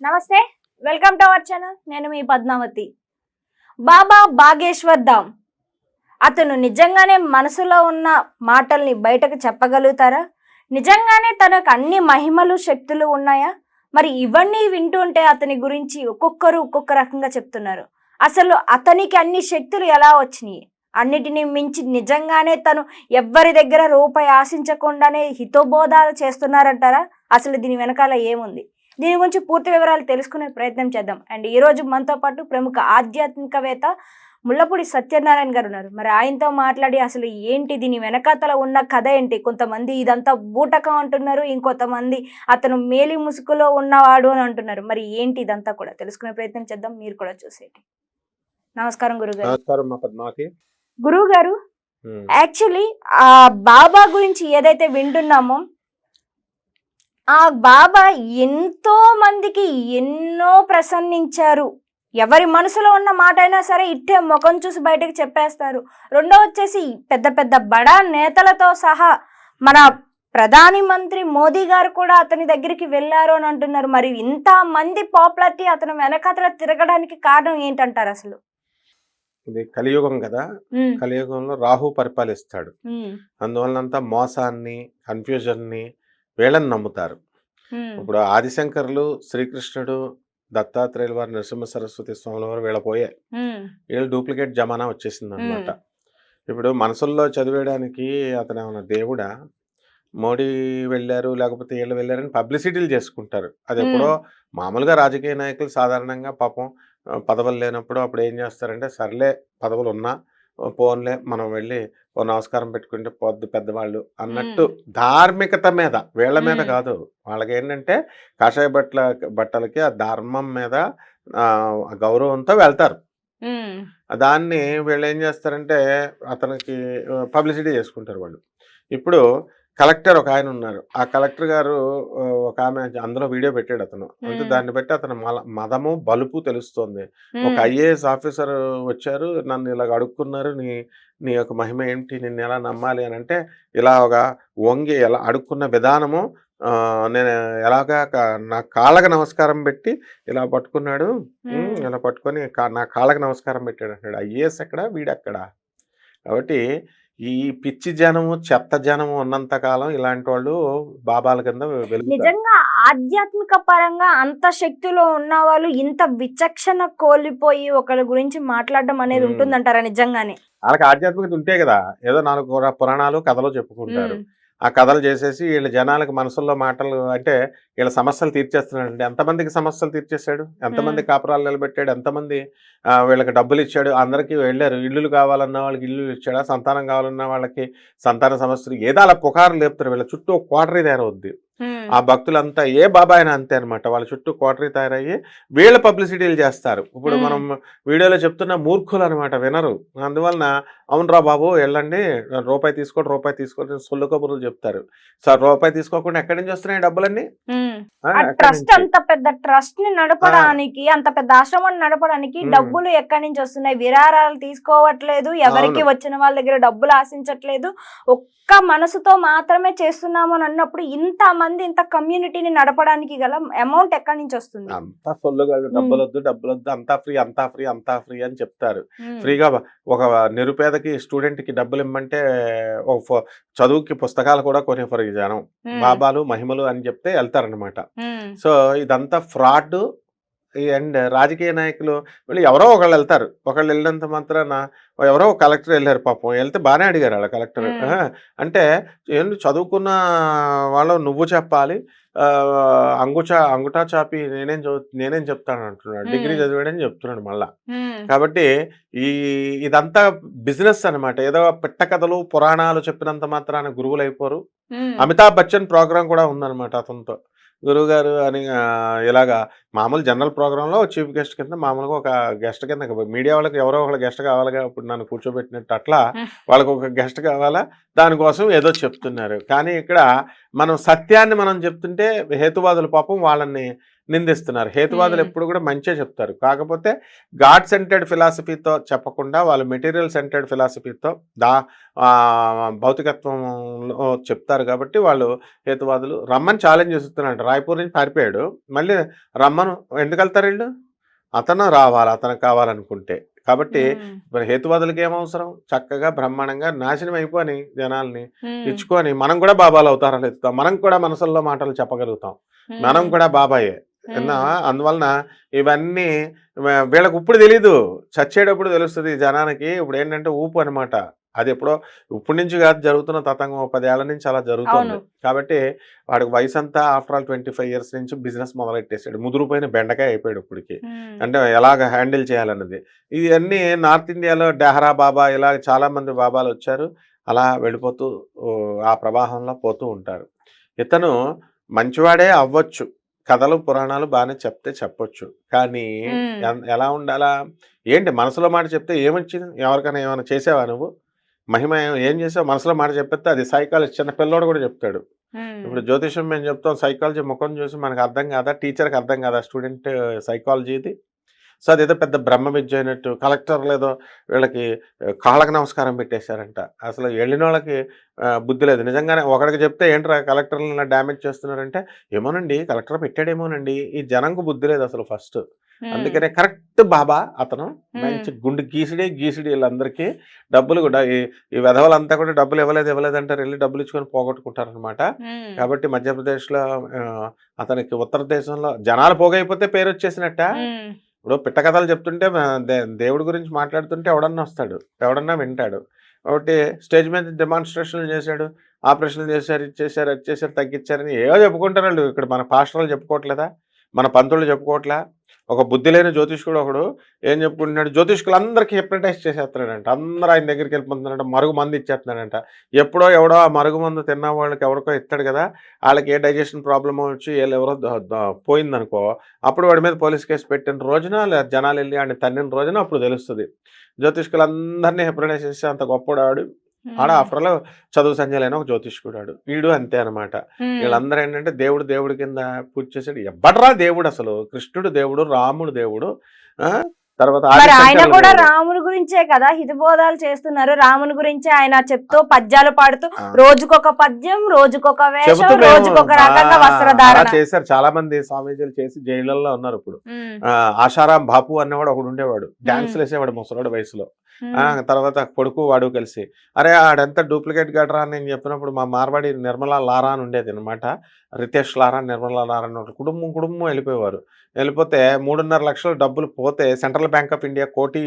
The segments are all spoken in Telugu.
నమస్తే, వెల్కమ్ టు అవర్ ఛానల్. నేను మీ పద్మావతి. బాబా బాగేశ్వర్ ధామ్ అతను నిజంగానే మనసులో ఉన్న మాటల్ని బయటకు చెప్పగలుగుతారా? నిజంగానే తనకు అన్ని మహిమలు శక్తులు ఉన్నాయా? మరి ఇవన్నీ వింటుంటే అతని గురించి ఒక్కొక్కరు ఒక్కొక్క రకంగా చెప్తున్నారు. అసలు అతనికి అన్ని శక్తులు ఎలా వచ్చినాయి? అన్నిటినీ మించి నిజంగానే తను ఎవ్వరి దగ్గర రూపాయి ఆశించకుండానే హితోబోధాలు చేస్తున్నారంటారా? అసలు దీని వెనకాల ఏముంది? దీని గురించి పూర్తి వివరాలు తెలుసుకునే ప్రయత్నం చేద్దాం. అండ్ ఈరోజు మనతో పాటు ప్రముఖ ఆధ్యాత్మికవేత్త ముల్లపూడి సత్యనారాయణ గారు ఉన్నారు. మరి ఆయనతో మాట్లాడి అసలు ఏంటి, దీని వెనకాతల ఉన్న కథ ఏంటి? కొంతమంది ఇదంతా బూటకం అంటున్నారు, ఇంకొంతమంది అతను మేలి ముసుగులో ఉన్నవాడు అని అంటున్నారు. మరి ఏంటి ఇదంతా కూడా తెలుసుకునే ప్రయత్నం చేద్దాం. మీరు కూడా చూసేయండి. నమస్కారం గురుగారు. నమస్కారం మా పద్మావతి. గురువు గారు, యాక్చువల్లీ ఆ బాబా గురించి ఏదైతే వింటున్నామో, ఆ బాబా ఎంతో మందికి ఎన్నో ప్రసన్నించారు. ఎవరి మనసులో ఉన్న మాట అయినా సరే ఇట్టే ముఖం చూసి బయటకు చెప్పేస్తారు. రెండో వచ్చేసి పెద్ద పెద్ద బడా నేతలతో సహా మన ప్రధాని మంత్రి మోదీ గారు కూడా అతని దగ్గరికి వెళ్ళారు అని అంటున్నారు. మరి ఇంత మంది పాపులారిటీ అతను వెనకాతల తిరగడానికి కారణం ఏంటంటారు అసలు? ఇది కలియుగం కదా, కలియుగంలో రాహు పరిపాలిస్తాడు. అందువలనంతా మోసాన్ని, కన్ఫ్యూజన్ని వీళ్ళని నమ్ముతారు. ఇప్పుడు ఆదిశంకరులు, శ్రీకృష్ణుడు, దత్తాత్రేయుల వారు, నరసింహ సరస్వతి స్వాముల వారు వీళ్ళ పోయే వీళ్ళు డూప్లికేట్ జమానా వచ్చేసింది అనమాట. ఇప్పుడు మనసుల్లో చదివేయడానికి అతను ఏమన్నా దేవుడా? మోడీ వెళ్ళారు లేకపోతే వీళ్ళు వెళ్ళారని పబ్లిసిటీలు చేసుకుంటారు. అది ఎప్పుడో మామూలుగా రాజకీయ నాయకులు సాధారణంగా పాపం పదవులు లేనప్పుడు అప్పుడు ఏం చేస్తారంటే, సర్లే పదవులు ఉన్నా పోన్లే మనం వెళ్ళి ఓ నమస్కారం పెట్టుకుంటే పొద్దు పెద్దవాళ్ళు అన్నట్టు ధార్మికత మీద, వీళ్ళ మీద కాదు. వాళ్ళకి ఏంటంటే కాషాయ బట్టలకి ఆ ధర్మం మీద గౌరవంతో వెళ్తారు. దాన్ని వీళ్ళు ఏం చేస్తారంటే అతనికి పబ్లిసిటీ చేసుకుంటారు వాళ్ళు. ఇప్పుడు కలెక్టర్ ఒక ఆయన ఉన్నారు. ఆ కలెక్టర్ గారు ఒక ఆమె అందులో వీడియో పెట్టాడు అతను. అంటే దాన్ని బట్టి అతను మదము బలుపు తెలుస్తోంది. ఒక ఐఏఎస్ ఆఫీసర్ వచ్చారు, నన్ను ఇలాగ అడుక్కున్నారు, నీ నీ యొక్క మహిమ ఏంటి, నిన్ను ఎలా నమ్మాలి అని అంటే, ఇలా ఒక వంగి ఎలా అడుక్కున్న విధానము, నేను ఎలాగా నా కాళ్ళకి నమస్కారం పెట్టి ఇలా పట్టుకున్నాడు, ఇలా పట్టుకొని నా కాళ్ళకి నమస్కారం పెట్టాడు అంటాడు. ఐఏఎస్ ఎక్కడ, వీడెక్కడ? కాబట్టి ఈ పిచ్చి జనము, చెత్త జనము ఉన్నంత కాలం ఇలాంటి వాళ్ళు బాబాల కింద వెలుగుతారు. నిజంగా ఆధ్యాత్మిక పరంగా అంత శక్తిలో ఉన్న వాళ్ళు ఇంత విచక్షణ కోల్పోయి ఒకరి గురించి మాట్లాడడం అనేది ఉంటుందంటారా నిజంగానే? వాళ్ళకి ఆధ్యాత్మికత ఉంటే కదా ఏదో 4 పురాణాలు కథలు చెప్పుకుంటారు. ఆ కథలు చేసేసి వీళ్ళ జనాలకు మనసుల్లో మాటలు అంటే వీళ్ళ సమస్యలు తీర్చేస్తున్నాడు. ఎంతమందికి సమస్యలు తీర్చేశాడు, ఎంతమంది కాపురాలు నిలబెట్టాడు, ఎంతమంది వీళ్ళకి డబ్బులు ఇచ్చాడు. అందరికీ వెళ్ళారు. ఇల్లులు కావాలన్న వాళ్ళకి ఇల్లు ఇచ్చాడా, సంతానం కావాలన్న వాళ్ళకి సంతాన సమస్యలు ఏదో అలా పుకారు లేపుతారు. వీళ్ళ చుట్టూ ఒక కోటరీ తయారవుద్ది. ఆ భక్తులంతా ఏ బాబా అయినా అంతే అనమాట. వాళ్ళ చుట్టూ కోటరీ తయారయ్యి వీళ్ళ పబ్లిసిటీలు చేస్తారు. ఇప్పుడు మనం వీడియోలో చెప్తున్న మూర్ఖులు అనమాట, వినరు. అందువలన అవునరా బాబు వెళ్ళండి, రూపాయి తీసుకోండి సొల్లు కబుర్లు చెప్తారు. సార్ రూపాయి తీసుకోకుండా ఎక్కడి నుంచి వస్తున్నాయి డబ్బులన్నీ? ట్రస్ట్, అంత పెద్ద ట్రస్ట్ ని నడపడానికి, అంత పెద్ద ఆశ్రమాన్ని నడపడానికి డబ్బులు ఎక్కడి నుంచి వస్తున్నాయి? విరాళాలు తీసుకోవట్లేదు, ఎవరికి వచ్చిన వాళ్ళ దగ్గర డబ్బులు ఆశించట్లేదు, ఒక్క మనసుతో మాత్రమే చేస్తున్నాము అని అన్నప్పుడు ఇంత మంది, ఇంత కమ్యూనిటీని నడపడానికి గల అమౌంట్ ఎక్కడి నుంచి వస్తుంది? అంతా సొల్లుగాళ్ళు, డబ్బులొద్దు, అంతా ఫ్రీ అని చెప్తారు. ఫ్రీగా ఒక నిరుపేదకి, స్టూడెంట్ కి డబ్బులు ఇమ్మంటే చదువుకి పుస్తకాలు కూడా కొనేఫర్ ఈ జనం. బాబాలు మహిమలు అని చెప్తే వెళ్తారనమాట. సో ఇదంతా ఫ్రాడ్. అండ్ రాజకీయ నాయకులు వీళ్ళు ఎవరో ఒకళ్ళు వెళ్తారు. ఒకళ్ళు వెళ్ళినంత మాత్రాన ఎవరో కలెక్టర్ వెళ్ళారు, పాపం వెళ్తే బాగానే అడిగారు వాళ్ళ కలెక్టర్. అంటే ఏంటి చదువుకున్న వాళ్ళు నువ్వు చెప్పాలి, అంగుటా చాపి నేనేం చెప్తాను అంటున్నాడు. డిగ్రీ చదివాడని చెప్తున్నాడు మళ్ళా. కాబట్టి ఇదంతా బిజినెస్ అనమాట. ఏదో పిట్ట కథలు పురాణాలు చెప్పినంత మాత్రాన గురువులు అయిపోరు. అమితాబ్ బచ్చన్ ప్రోగ్రాం కూడా ఉందన్నమాట అతనితో. గురువు గారు అని ఇలాగా మామూలు జనరల్ ప్రోగ్రాంలో చీఫ్ గెస్ట్ కింద మామూలుగా ఒక గెస్ట్ కింద మీడియా వాళ్ళకి ఎవరో ఒకళ్ళు గెస్ట్ కావాలిగా. ఇప్పుడు నన్ను కూర్చోబెట్టినట్టు అట్లా వాళ్ళకి ఒక గెస్ట్ కావాలా, దానికోసం ఏదో చెప్తున్నారు. కానీ ఇక్కడ మనం సత్యాన్ని మనం చెప్తుంటే హేతువాదులు పాపం వాళ్ళని నిందిస్తున్నారు. హేతువాదులు ఎప్పుడు కూడా మంచే చెప్తారు. కాకపోతే గాడ్ సెంటర్డ్ ఫిలాసఫీతో చెప్పకుండా వాళ్ళు మెటీరియల్ సెంటర్డ్ ఫిలాసఫీతో భౌతికత్వంలో చెప్తారు కాబట్టి వాళ్ళు హేతువాదులు రమ్మని ఛాలెంజ్ చేస్తున్నాడు. రాయ్పూర్ నుంచి పారిపోయాడు, మళ్ళీ రమ్మను ఎందుకు వెళ్తారు వీళ్ళు? అతను రావాలి, అతను కావాలనుకుంటే. కాబట్టి మరి హేతువాదులకి ఏమవసరం? చక్కగా బ్రహ్మాండంగా నాశనం అయిపోని జనాల్ని ఇచ్చుకొని మనం కూడా బాబాలు అవతారాలు ఎత్తుతాం, మనం కూడా మనసుల్లో మాటలు చెప్పగలుగుతాం, మనం కూడా బాబాయే. అందువలన ఇవన్నీ వీళ్ళకి ఇప్పుడు తెలీదు, చచ్చేటప్పుడు తెలుస్తుంది జనానికి. ఇప్పుడు ఏంటంటే ఊపు అనమాట. అది ఎప్పుడో ఇప్పటి నుంచి కాదు జరుగుతున్న తతంగం, 10 ఏళ్ల నుంచి అలా జరుగుతుంది. కాబట్టి వాడికి వయసు అంతా ఆఫ్టర్ ఆల్ 25 years నుంచి బిజినెస్ మొదలెట్టేసాడు. ముదురుపోయిన బెండకాయ అయిపోయాడు ఇప్పటికి. అంటే ఎలాగ హ్యాండిల్ చేయాలన్నది. ఇవన్నీ నార్త్ ఇండియాలో డెహరా బాబా ఇలా చాలా మంది బాబాలు వచ్చారు, అలా వెళ్ళిపోతూ ఆ ప్రవాహంలో పోతూ ఉంటారు. ఇతను మంచివాడే అవ్వచ్చు, కథలు పురాణాలు బాగానే చెప్తే చెప్పొచ్చు, కానీ ఎలా ఉండాలా ఏంటి? మనసులో మాట చెప్తే ఏమొచ్చింది? ఎవరికైనా ఏమైనా చేసావా నువ్వు? మహిమ ఏం చేసావు? మనసులో మాట చెప్పేస్తే అది సైకాలజీ, చిన్న పిల్లోడు కూడా చెప్తాడు. ఇప్పుడు జ్యోతిషం మేము చెప్తాం, సైకాలజీ ముఖం చూసి మనకు అర్థం కాదా? టీచర్కి అర్థం కాదా స్టూడెంట్ సైకాలజీది? సో అదేదో పెద్ద బ్రహ్మ విద్య అయినట్టు కలెక్టర్లు ఏదో వీళ్ళకి కాళ్ళకి నమస్కారం పెట్టేశారంట. అసలు వెళ్ళిన వాళ్ళకి బుద్ధి లేదు. నిజంగానే ఒకడికి చెప్తే ఏంట్రా కలెక్టర్లు ఇలా డ్యామేజ్ చేస్తున్నారంటే, ఏమోనండి కలెక్టర్ పెట్టాడేమోనండి. ఈ జనంకు బుద్ధి లేదు అసలు ఫస్ట్. అందుకనే కరెక్ట్ బాబా అతను మంచి గుండు గీసిడి వీళ్ళందరికీ డబ్బులు కూడా ఈ వెధవలంతా కూడా డబ్బులు ఇవ్వలేదు అంటారు, వెళ్ళి డబ్బులు ఇచ్చుకొని పోగొట్టుకుంటారు అనమాట. కాబట్టి మధ్యప్రదేశ్లో అతనికి ఉత్తర దేశంలో జనాలు పోగైపోతే పేరు వచ్చేసినట్ట. ఇప్పుడు పిట్ట కథలు చెప్తుంటే దేవుడి గురించి మాట్లాడుతుంటే ఎవడన్నా వస్తాడు, ఎవడన్నా వింటాడు. కాబట్టి స్టేజ్ మీద డెమాన్స్ట్రేషన్లు చేశాడు, ఆపరేషన్లు చేశారు, ఇచ్చేసారు, అది చేశారు, తగ్గించారని ఏవో చెప్పుకుంటారు వాళ్ళు. ఇక్కడ మన పాస్టర్లు చెప్పుకోవట్లేదా? మన పంతులు చెప్పుకోవట్లే? ఒక బుద్ధి లేని జ్యోతిష్కుడు ఒకడు ఏం చెప్పుకుంటున్నాడు, జ్యోతిష్కులు అందరికీ హిప్నటైజ్ చేసేస్తున్నాడంట. అందరూ ఆయన దగ్గరికి వెళ్ళిపోతున్నాడంట, మరుగు మందు ఇచ్చేస్తున్నాడంట. ఎప్పుడో ఎవడో ఆ మరుగు మందు తిన్న వాళ్ళకి ఎవరికో ఇస్తాడు కదా, వాళ్ళకి ఏ డైజెషన్ ప్రాబ్లమ్ వచ్చి ఎవరో పోయిందనుకో, అప్పుడు వాడి మీద పోలీస్ కేసు పెట్టిన రోజున జనాలు వెళ్ళి ఆయన తన్నిన రోజున అప్పుడు తెలుస్తుంది. జ్యోతిష్కులందరినీ హిప్నటైజ్ చేసి అంత గొప్పవాడు ఆడ. ఆఫ్టర్ ఆల్ చదువు సంజయ్ ఒక జ్యోతిష్కుడు వీడు అంతే అనమాట. వీళ్ళందరూ ఏంటంటే దేవుడి కింద పూజ చేసాడు. ఎవ్వడరా దేవుడు? అసలు కృష్ణుడు దేవుడు, రాముడు దేవుడు, తర్వాత ఆయన కూడా రాముని గురించే కదా హితబోధాలు చేస్తున్నారు. రాముని గురించే ఆయన చెప్తూ పద్యాలు పాడుతూ రోజుకొక పద్యం, రోజుకొక వేషం, రోజుకొక రకంగా వస్త్రధారణ చేశారు. చాలా మంది స్వామీజీలు చేసి జైళ్ళల్లో ఉన్నారు. ఇప్పుడు ఆశారాం బాపు అన్నవాడు ఒకడు ఉండేవాడు, డాన్సులు వేసేవాడు ముసలోడు వయసులో. తర్వాత కొడుకు వాడు కలిసి, అరే ఆడంతా డూప్లికేట్ గడ్రా అని నేను చెప్పినప్పుడు మా మార్వాడి నిర్మలా లారా అని ఉండేది అనమాట. రితేష్ లారా, నిర్మలా లారా అని కుటుంబం వెళ్ళిపోయేవారు. వెళ్ళిపోతే 3.5 లక్షల డబ్బులు పోతే సెంట్రల్ బ్యాంక్ ఆఫ్ ఇండియా కోటి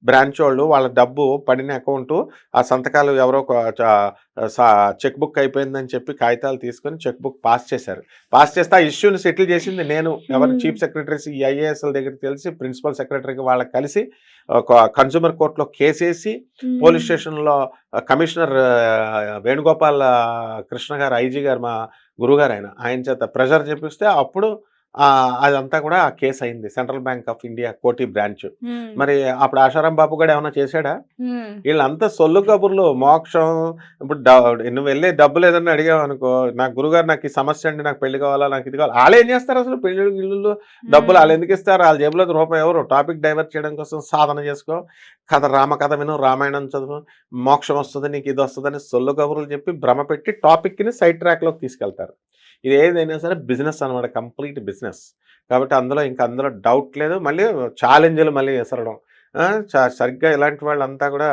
బ్రాంచ్ వాళ్ళు వాళ్ళ డబ్బు పడిన అకౌంటు ఆ సంతకాలు ఎవరో చెక్ బుక్ అయిపోయిందని చెప్పి కాగితాలు తీసుకొని చెక్ బుక్ పాస్ చేశారు. పాస్ చేస్తే ఆ ఇష్యూని సెటిల్ చేసింది నేను. ఎవరు? చీఫ్ సెక్రటరీస్, ఈ ఐఏఎస్ల దగ్గరికి తెలిసి ప్రిన్సిపల్ సెక్రటరీకి వాళ్ళకి కలిసి ఒక కన్స్యూమర్ కోర్టులో కేసేసి పోలీస్ స్టేషన్లో కమిషనర్ వేణుగోపాల్ కృష్ణ గారు, ఐజీ గారు, మా గురుగారు, ఆయన చేత ప్రెషర్ చేపిస్తే అప్పుడు అదంతా కూడా ఆ కేసు అయింది. సెంట్రల్ బ్యాంక్ ఆఫ్ ఇండియా కోటి బ్రాంచ్. మరి అప్పుడు ఆశారాం బాబు కూడా ఏమైనా చేశాడా? వీళ్ళంతా సొల్లు కబుర్లు, మోక్షం. ఇప్పుడు నువ్వు వెళ్ళే డబ్బులు ఏదన్నా అడిగావు అనుకో, నాకు గురుగారు నాకు ఈ సమస్య అండి, నాకు పెళ్లి కావాలా, నాకు ఇది కావాలి, వాళ్ళు ఏం చేస్తారు అసలు? పెళ్లి ఇళ్ళు డబ్బులు వాళ్ళు ఎందుకు ఇస్తారు? వాళ్ళ జేబులో రూపాయి ఎవరు? టాపిక్ డైవర్ట్ చేయడం కోసం సాధన చేసుకో, రామకథ విను, రామాయణం చదువు, మోక్షం వస్తుంది, నీకు ఇది వస్తుందని సొల్లు కబుర్లు చెప్పి భ్రమ పెట్టి టాపిక్ని సైడ్ ట్రాక్లోకి తీసుకెళ్తారు. ఇది ఏదైనా సరే బిజినెస్ అనమాట, కంప్లీట్ బిజినెస్. కాబట్టి అందులో డౌట్ లేదు. మళ్ళీ ఛాలెంజ్లు మళ్ళీ ఎసరడం. సరిగ్గా ఇలాంటి వాళ్ళంతా కూడా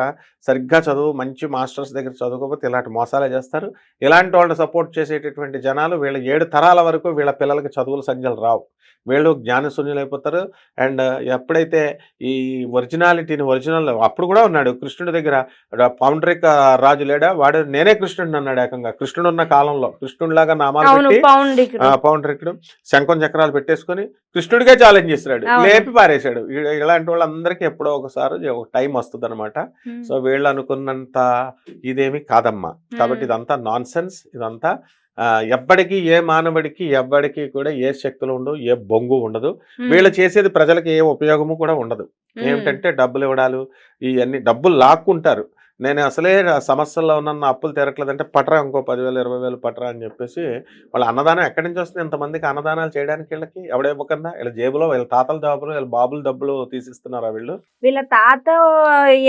సరిగ్గా చదువు, మంచి మాస్టర్స్ దగ్గర చదువుకోకపోతే ఇలాంటి మోసాలే చేస్తారు. ఇలాంటి వాళ్ళని సపోర్ట్ చేసేటటువంటి జనాలు వీళ్ళ 7 తరాల వరకు వీళ్ళ పిల్లలకి చదువుల సంఖ్యలు రావు. వీళ్ళు జ్ఞానశూన్యులు అయిపోతారు. అండ్ ఎప్పుడైతే ఈ ఒరిజినల్ అప్పుడు కూడా ఉన్నాడు కృష్ణుడి దగ్గర పౌండ్రిక రాజు లేడా, వాడు నేనే కృష్ణుడిని అన్నాడు ఏకంగా. కృష్ణుడు ఉన్న కాలంలో కృష్ణుడిలాగా నామాలు పెట్టి పౌండ్రికుడు శంఖం చక్రాలు పెట్టేసుకొని కృష్ణుడిగా ఛాలెంజ్ చేస్తున్నాడు, లేపి పారేశాడు. ఇలాంటి వాళ్ళందరికీ ఎప్పుడో ఒకసారి ఒక టైం వస్తుంది అనమాట. సో వీళ్ళు అనుకున్నంత ఇదేమి కాదమ్మా. కాబట్టి ఇదంతా నాన్ సెన్స్. ఇదంతా ఎవ్వడికి, ఏ మానవుడికి ఎవ్వడికి కూడా ఏ శక్తులు ఉండవు, ఏ బొంగు ఉండదు. వీళ్ళు చేసేది ప్రజలకు ఏ ఉపయోగము కూడా ఉండదు. ఏమిటంటే డబ్బులు ఇవ్వడాలు, ఇవన్నీ డబ్బులు లాక్కుంటారు. నేను అసలే సమస్యల్లో ఉన్నాను, నా అప్పులు తీరట్లేదంటే పట్రా ఇంకో 10,000 20,000 పట్రా అని చెప్పేసి వాళ్ళ అన్నదానం ఎక్కడి నుంచి వస్తుంది? ఇంతమందికి అన్నదానాలు చేయడానికి వీళ్ళకి ఎవడ ఇవ్వకుండా వీళ్ళ జేబులో వీళ్ళ తాతల జాబులు వీళ్ళ బాబుల డబ్బులు తీసిస్తున్నారా వీళ్ళు? వీళ్ళ తాత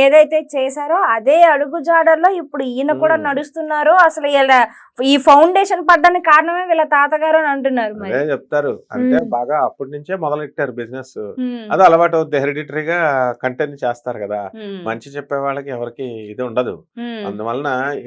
ఏదైతే చేశారో అదే అడుగు జాడల్లో ఇప్పుడు ఈయన కూడా నడుస్తున్నారు. అసలు ఈ ఫౌండేషన్ పడ్డానికి కారణమే వీళ్ళ తాతగారు అని అంటున్నారు. అదే చెప్తారు. అంటే బాగా అప్పటి నుంచే మొదలెట్టారు బిజినెస్. అది అలవాటు అవుద్ది, హెరిడిటరీగా కంటిన్యూ చేస్తారు కదా. మంచి చెప్పే వాళ్ళకి ఎవరికి ఇది ఉండదు. అందువలన